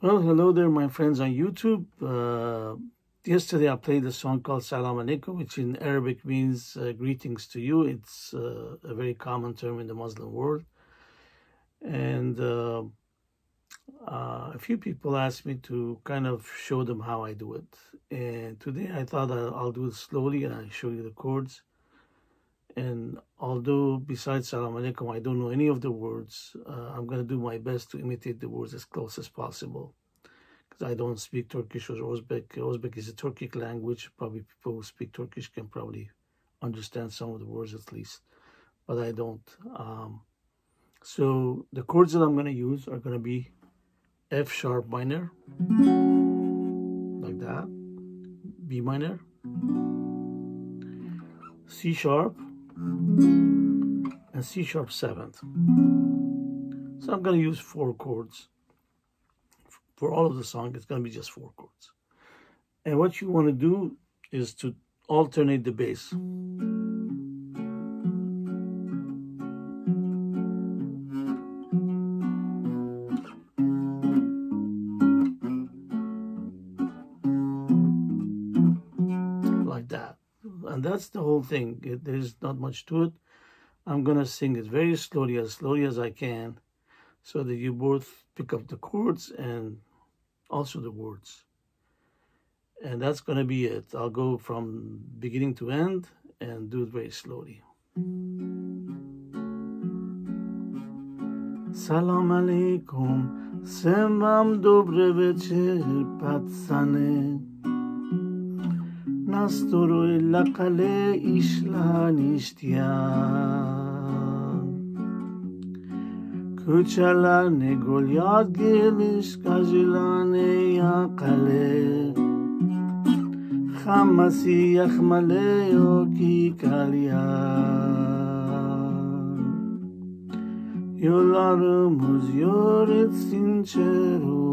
Well, hello there, my friends on YouTube. Yesterday I played a song called Salam Aleykum, which in Arabic means greetings to you. It's a very common term in the Muslim world. And a few people asked me to kind of show them how I do it. And today I thought I'll do it slowly and I'll show you the chords. And although besides Salam Alaikum, I don't know any of the words, I'm going to do my best to imitate the words as close as possible. Because I don't speak Turkish or Uzbek. Uzbek is a Turkic language. Probably people who speak Turkish can probably understand some of the words at least. But I don't. So the chords that I'm going to use are going to be F sharp minor, like that, B minor, C sharp, and C sharp 7th. So I'm going to use 4 chords. For all of the song, it's going to be just 4 chords. And what you want to do is to alternate the bass. Like that. And that's the whole thing. There's not much to it. I'm going to sing it very slowly as I can, so that you both pick up the chords and also the words. And that's going to be it. I'll go from beginning to end and do it very slowly. Salam Aleykum, semvam dobre večer patsane. Nastoroj lakale išla ništja. Kuchala ne golyad gelish kajilane yakale. Chamasi yachmale yoki kalya. Yollarımız yoretsin çero.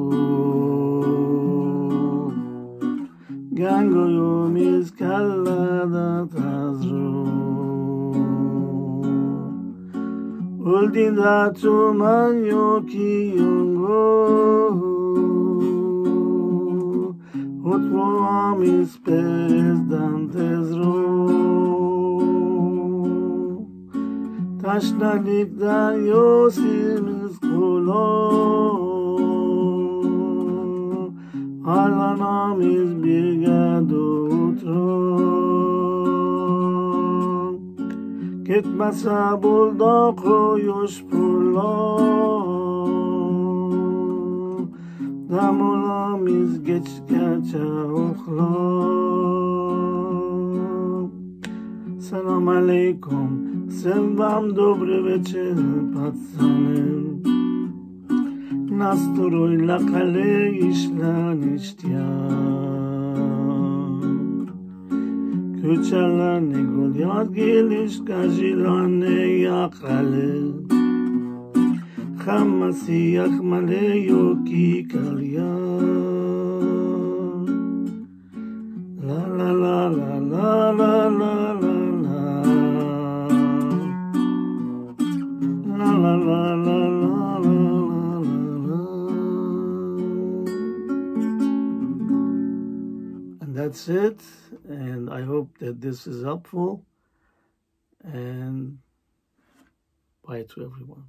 Gangoyumiz kallada tazro. Uldinda tuman yoki yungo. Utvoamiz pezdan tezro. Taşnalikdan yosimiz kulo. Alanamiz birgado utro. Gitmese bulda koyuş purla. Damulamiz geç geçe okla. Salam Aleykum, semvam dobre večer patsane. Nastoroj lakale išla ništja. Kuchala ne golyad gelish kajilane yakale. Chamasi yachmale yoki kalya. La la la la la la la la la. La la la la la la. That's it, and I hope that this is helpful, and bye to everyone.